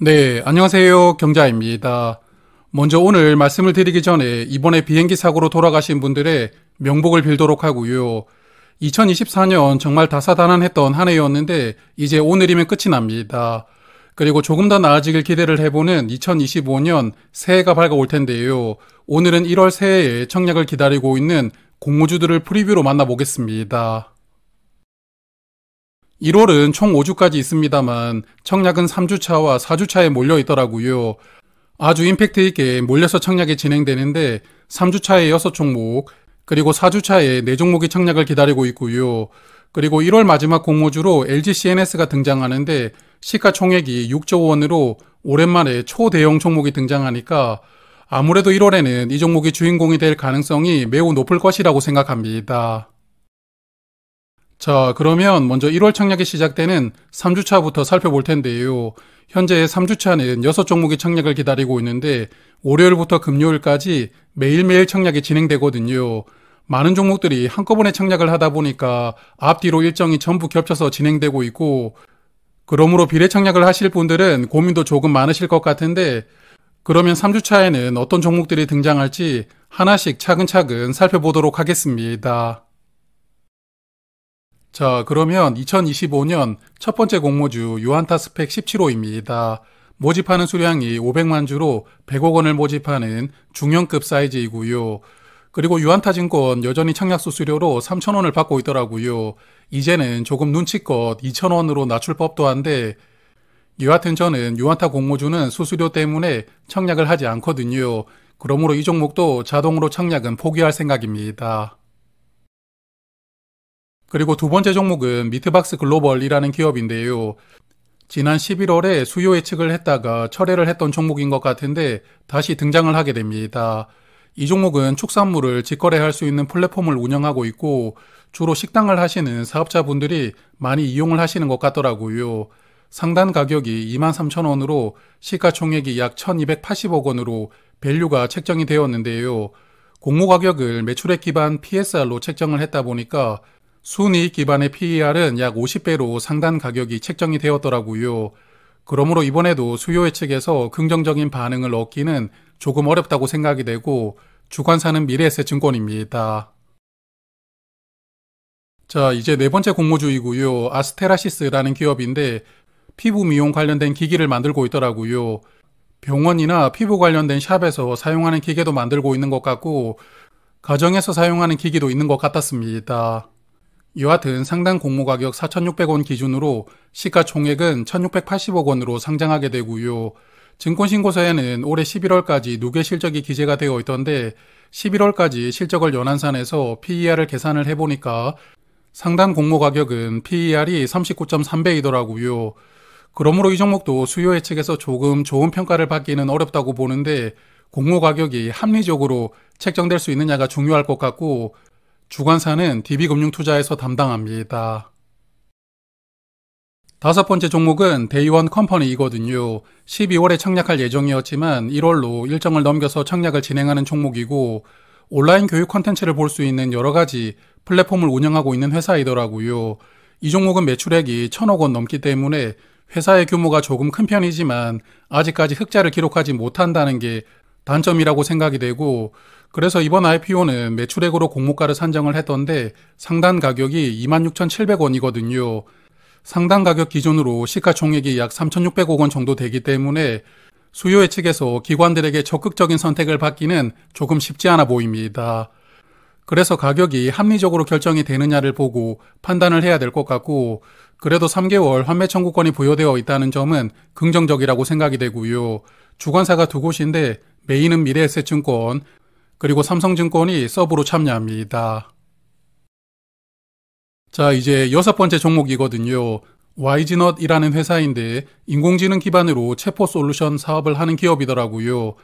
네, 안녕하세요. 경자입니다. 먼저 오늘 말씀을 드리기 전에 이번에 비행기 사고로 돌아가신 분들의 명복을 빌도록 하고요. 2024년 정말 다사다난했던 한 해였는데 이제 오늘이면 끝이 납니다. 그리고 조금 더 나아지길 기대를 해보는 2025년 새해가 밝아올 텐데요. 오늘은 1월 새해에 청약을 기다리고 있는 공모주들을 프리뷰로 만나보겠습니다. 1월은 총 5주까지 있습니다만 청약은 3주차와 4주차에 몰려 있더라고요. 아주 임팩트 있게 몰려서 청약이 진행되는데 3주차에 6종목, 그리고 4주차에 4종목이 청약을 기다리고 있고요. 그리고 1월 마지막 공모주로 LG CNS가 등장하는데 시가총액이 6조 원으로 오랜만에 초대형 종목이 등장하니까 아무래도 1월에는 이 종목이 주인공이 될 가능성이 매우 높을 것이라고 생각합니다. 자, 그러면 먼저 1월 청약이 시작되는 3주차부터 살펴볼 텐데요. 현재 3주차는 6종목이 청약을 기다리고 있는데 월요일부터 금요일까지 매일매일 청약이 진행되거든요. 많은 종목들이 한꺼번에 청약을 하다 보니까 앞뒤로 일정이 전부 겹쳐서 진행되고 있고, 그러므로 비례 청약을 하실 분들은 고민도 조금 많으실 것 같은데, 그러면 3주차에는 어떤 종목들이 등장할지 하나씩 차근차근 살펴보도록 하겠습니다. 자, 그러면 2025년 첫 번째 공모주 유한타 스펙 17호입니다. 모집하는 수량이 500만 주로 100억 원을 모집하는 중형급 사이즈이고요. 그리고 유한타증권 여전히 청약 수수료로 3,000원을 받고 있더라고요. 이제는 조금 눈치껏 2,000원으로 낮출 법도 한데, 여하튼 저는 유한타 공모주는 수수료 때문에 청약을 하지 않거든요. 그러므로 이 종목도 자동으로 청약은 포기할 생각입니다. 그리고 두 번째 종목은 미트박스 글로벌이라는 기업인데요. 지난 11월에 수요 예측을 했다가 철회를 했던 종목인 것 같은데 다시 등장을 하게 됩니다. 이 종목은 축산물을 직거래할 수 있는 플랫폼을 운영하고 있고 주로 식당을 하시는 사업자분들이 많이 이용을 하시는 것 같더라고요. 상단 가격이 23,000원으로 시가총액이 약 1280억 원으로 밸류가 책정이 되었는데요. 공모 가격을 매출액 기반 PSR로 책정을 했다 보니까 순이익 기반의 PER은 약 50배로 상단 가격이 책정이 되었더라고요. 그러므로 이번에도 수요 예측에서 긍정적인 반응을 얻기는 조금 어렵다고 생각이 되고 주관사는 미래에셋증권입니다. 자, 이제 네 번째 공모주이고요. 아스테라시스라는 기업인데 피부 미용 관련된 기기를 만들고 있더라고요. 병원이나 피부 관련된 샵에서 사용하는 기계도 만들고 있는 것 같고 가정에서 사용하는 기기도 있는 것 같았습니다. 여하튼 상단 공모 가격 4,600원 기준으로 시가총액은 1,680억 원으로 상장하게 되고요. 증권신고서에는 올해 11월까지 누계 실적이 기재가 되어 있던데 11월까지 실적을 연한산해서 PER을 계산을 해보니까 상단 공모 가격은 PER이 39.3배이더라고요. 그러므로 이 종목도 수요 예측에서 조금 좋은 평가를 받기는 어렵다고 보는데 공모 가격이 합리적으로 책정될 수 있느냐가 중요할 것 같고 주관사는 DB금융투자에서 담당합니다. 다섯 번째 종목은 데이원 컴퍼니이거든요. 12월에 청약할 예정이었지만 1월로 일정을 넘겨서 청약을 진행하는 종목이고 온라인 교육 콘텐츠를 볼 수 있는 여러 가지 플랫폼을 운영하고 있는 회사이더라고요. 이 종목은 매출액이 1,000억 원 넘기 때문에 회사의 규모가 조금 큰 편이지만 아직까지 흑자를 기록하지 못한다는 게 단점이라고 생각이 되고 그래서 이번 IPO는 매출액으로 공모가를 산정을 했던데 상단 가격이 26,700원이거든요. 상단 가격 기준으로 시가총액이 약 3,600억 원 정도 되기 때문에 수요 예측에서 기관들에게 적극적인 선택을 받기는 조금 쉽지 않아 보입니다. 그래서 가격이 합리적으로 결정이 되느냐를 보고 판단을 해야 될 것 같고 그래도 3개월 환매 청구권이 부여되어 있다는 점은 긍정적이라고 생각이 되고요. 주관사가 두 곳인데 메인은 미래에셋증권 그리고 삼성증권이 서브로 참여합니다. 자, 이제 여섯 번째 종목이거든요. YG넛이라는 회사인데 인공지능 기반으로 체포 솔루션 사업을 하는 기업이더라고요.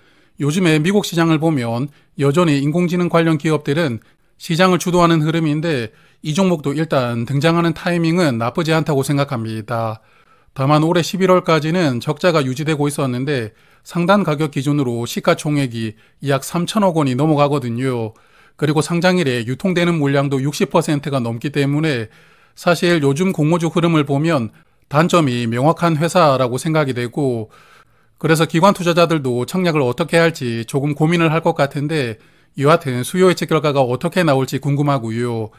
요즘에 미국 시장을 보면 여전히 인공지능 관련 기업들은 시장을 주도하는 흐름인데 이 종목도 일단 등장하는 타이밍은 나쁘지 않다고 생각합니다. 다만 올해 11월까지는 적자가 유지되고 있었는데 상단 가격 기준으로 시가총액이 약 3천억 원이 넘어가거든요. 그리고 상장일에 유통되는 물량도 60%가 넘기 때문에 사실 요즘 공모주 흐름을 보면 단점이 명확한 회사라고 생각이 되고 그래서 기관 투자자들도 청약을 어떻게 할지 조금 고민을 할 것 같은데 여하튼 수요 예측 결과가 어떻게 나올지 궁금하고요.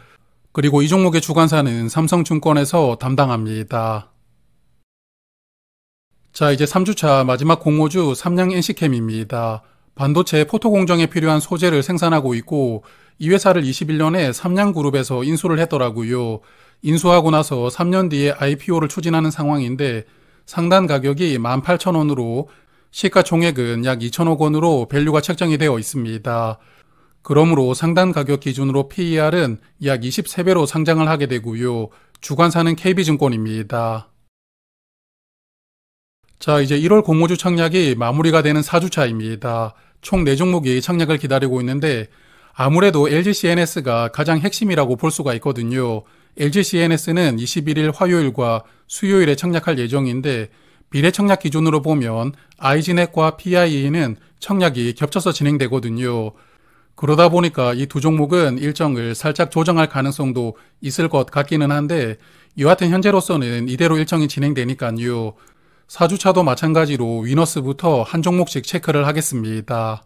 그리고 이 종목의 주관사는 삼성증권에서 담당합니다. 자, 이제 3주차 마지막 공모주 삼양 NC캠입니다. 반도체 포토공정에 필요한 소재를 생산하고 있고 이 회사를 21년에 삼양그룹에서 인수를 했더라고요. 인수하고 나서 3년 뒤에 IPO를 추진하는 상황인데 상단 가격이 18,000원으로 시가총액은 약 2천억 원으로 밸류가 책정이 되어 있습니다. 그러므로 상단 가격 기준으로 PER은 약 23배로 상장을 하게 되고요. 주관사는 KB증권입니다. 자, 이제 1월 공모주 청약이 마무리가 되는 4주차입니다. 총 4종목이 청약을 기다리고 있는데 아무래도 LGCNS가 가장 핵심이라고 볼 수가 있거든요. LGCNS는 21일 화요일과 수요일에 청약할 예정인데 비례 청약 기준으로 보면 IGNet과 PIE는 청약이 겹쳐서 진행되거든요. 그러다 보니까 이 두 종목은 일정을 살짝 조정할 가능성도 있을 것 같기는 한데 여하튼 현재로서는 이대로 일정이 진행되니까요. 4주차도 마찬가지로 위너스부터 한 종목씩 체크를 하겠습니다.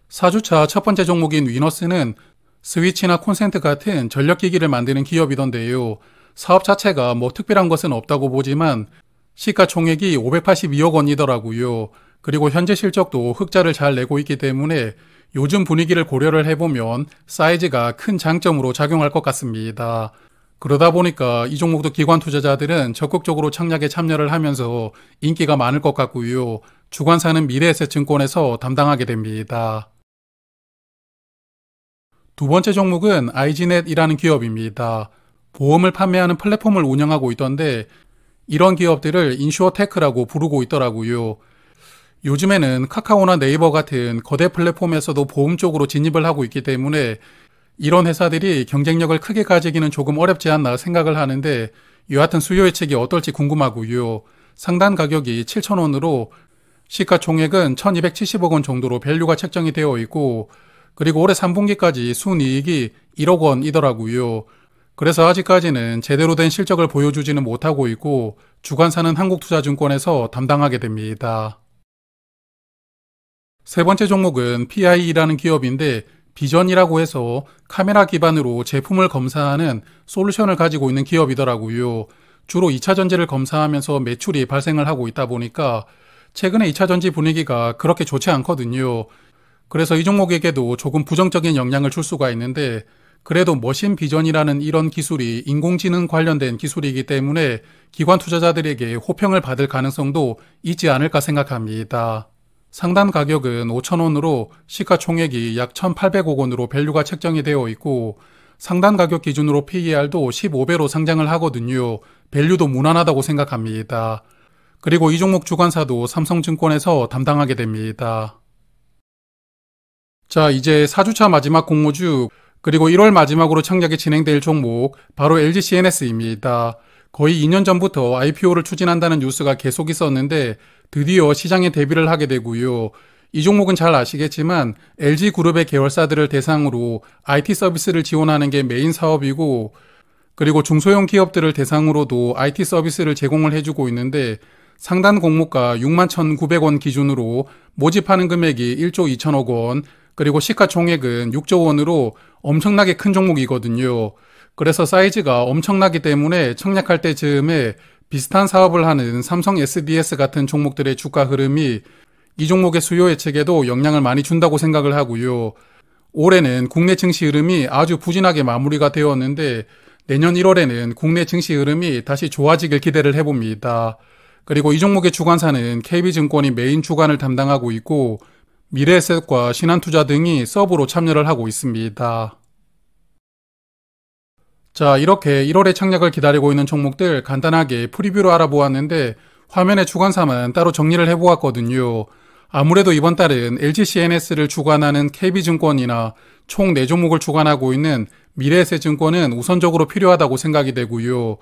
4주차 첫 번째 종목인 위너스는 스위치나 콘센트 같은 전력기기를 만드는 기업이던데요. 사업 자체가 뭐 특별한 것은 없다고 보지만 시가총액이 582억 원이더라고요. 그리고 현재 실적도 흑자를 잘 내고 있기 때문에 요즘 분위기를 고려를 해보면 사이즈가 큰 장점으로 작용할 것 같습니다. 그러다 보니까 이 종목도 기관 투자자들은 적극적으로 청약에 참여를 하면서 인기가 많을 것 같고요. 주관사는 미래에셋증권에서 담당하게 됩니다. 두 번째 종목은 IGNet이라는 기업입니다. 보험을 판매하는 플랫폼을 운영하고 있던데 이런 기업들을 인슈어테크라고 부르고 있더라고요. 요즘에는 카카오나 네이버 같은 거대 플랫폼에서도 보험 쪽으로 진입을 하고 있기 때문에 이런 회사들이 경쟁력을 크게 가지기는 조금 어렵지 않나 생각을 하는데 여하튼 수요 예측이 어떨지 궁금하고요. 상단 가격이 7,000원으로 시가총액은 1,270억 원 정도로 밸류가 책정이 되어 있고 그리고 올해 3분기까지 순이익이 1억 원이더라고요. 그래서 아직까지는 제대로 된 실적을 보여주지는 못하고 있고 주관사는 한국투자증권에서 담당하게 됩니다. 세 번째 종목은 PIE라는 기업인데 비전이라고 해서 카메라 기반으로 제품을 검사하는 솔루션을 가지고 있는 기업이더라고요. 주로 2차 전지를 검사하면서 매출이 발생을 하고 있다 보니까 최근에 2차 전지 분위기가 그렇게 좋지 않거든요. 그래서 이 종목에게도 조금 부정적인 영향을 줄 수가 있는데 그래도 머신 비전이라는 이런 기술이 인공지능 관련된 기술이기 때문에 기관 투자자들에게 호평을 받을 가능성도 있지 않을까 생각합니다. 상단 가격은 5,000원으로 시가총액이 약 1,800억 원으로 밸류가 책정이 되어 있고 상단 가격 기준으로 PER도 15배로 상장을 하거든요. 밸류도 무난하다고 생각합니다. 그리고 이 종목 주관사도 삼성증권에서 담당하게 됩니다. 자, 이제 4주차 마지막 공모주 그리고 1월 마지막으로 청약이 진행될 종목 바로 LGCNS입니다. 거의 2년 전부터 IPO를 추진한다는 뉴스가 계속 있었는데 드디어 시장에 데뷔를 하게 되고요. 이 종목은 잘 아시겠지만 LG그룹의 계열사들을 대상으로 IT 서비스를 지원하는 게 메인 사업이고 그리고 중소형 기업들을 대상으로도 IT 서비스를 제공을 해주고 있는데 상단 공모가 61,900원 기준으로 모집하는 금액이 1조 2천억 원 그리고 시가총액은 6조 원으로 엄청나게 큰 종목이거든요. 그래서 사이즈가 엄청나기 때문에 청약할 때쯤에 비슷한 사업을 하는 삼성 SDS 같은 종목들의 주가 흐름이 이 종목의 수요 예측에도 영향을 많이 준다고 생각을 하고요. 올해는 국내 증시 흐름이 아주 부진하게 마무리가 되었는데 내년 1월에는 국내 증시 흐름이 다시 좋아지길 기대를 해봅니다. 그리고 이 종목의 주관사는 KB증권이 메인 주관을 담당하고 있고 미래에셋과 신한투자 등이 서브로 참여를 하고 있습니다. 자, 이렇게 1월에 청약을 기다리고 있는 종목들 간단하게 프리뷰로 알아보았는데 화면에 주관사만 따로 정리를 해보았거든요. 아무래도 이번 달은 LGCNS를 주관하는 KB증권이나 총 4종목을 주관하고 있는 미래에셋증권은 우선적으로 필요하다고 생각이 되고요.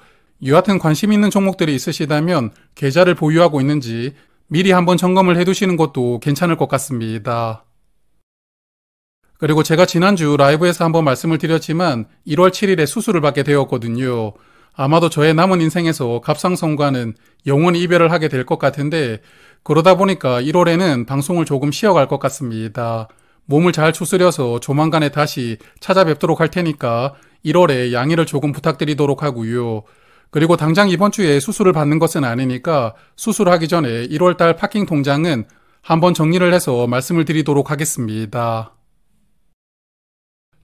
여하튼 관심 있는 종목들이 있으시다면 계좌를 보유하고 있는지 미리 한번 점검을 해두시는 것도 괜찮을 것 같습니다. 그리고 제가 지난주 라이브에서 한번 말씀을 드렸지만 1월 7일에 수술을 받게 되었거든요. 아마도 저의 남은 인생에서 갑상선과는 영원히 이별을 하게 될 것 같은데 그러다 보니까 1월에는 방송을 조금 쉬어갈 것 같습니다. 몸을 잘 추스려서 조만간에 다시 찾아뵙도록 할 테니까 1월에 양해를 조금 부탁드리도록 하고요. 그리고 당장 이번 주에 수술을 받는 것은 아니니까 수술하기 전에 1월달 파킹 통장은 한번 정리를 해서 말씀을 드리도록 하겠습니다.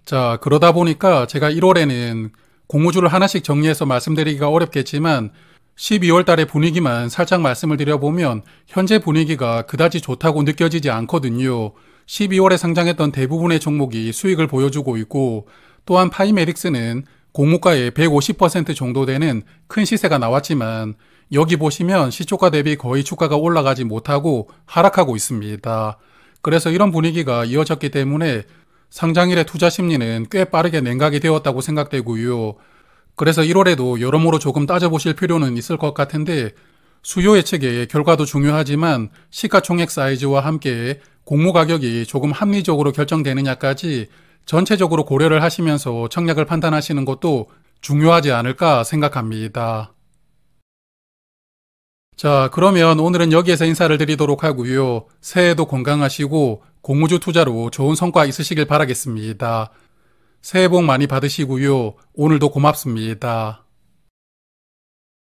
자, 그러다 보니까 제가 1월에는 공모주를 하나씩 정리해서 말씀드리기가 어렵겠지만 12월 달의 분위기만 살짝 말씀을 드려보면 현재 분위기가 그다지 좋다고 느껴지지 않거든요. 12월에 상장했던 대부분의 종목이 수익을 보여주고 있고 또한 파이메릭스는 공모가의 150% 정도 되는 큰 시세가 나왔지만 여기 보시면 시초가 대비 거의 주가가 올라가지 못하고 하락하고 있습니다. 그래서 이런 분위기가 이어졌기 때문에 상장일의 투자 심리는 꽤 빠르게 냉각이 되었다고 생각되고요. 그래서 1월에도 여러모로 조금 따져보실 필요는 있을 것 같은데 수요 예측의 결과도 중요하지만 시가총액 사이즈와 함께 공모 가격이 조금 합리적으로 결정되느냐까지 전체적으로 고려를 하시면서 청약을 판단하시는 것도 중요하지 않을까 생각합니다. 자, 그러면 오늘은 여기에서 인사를 드리도록 하고요. 새해도 건강하시고 공모주 투자로 좋은 성과 있으시길 바라겠습니다. 새해 복 많이 받으시고요. 오늘도 고맙습니다.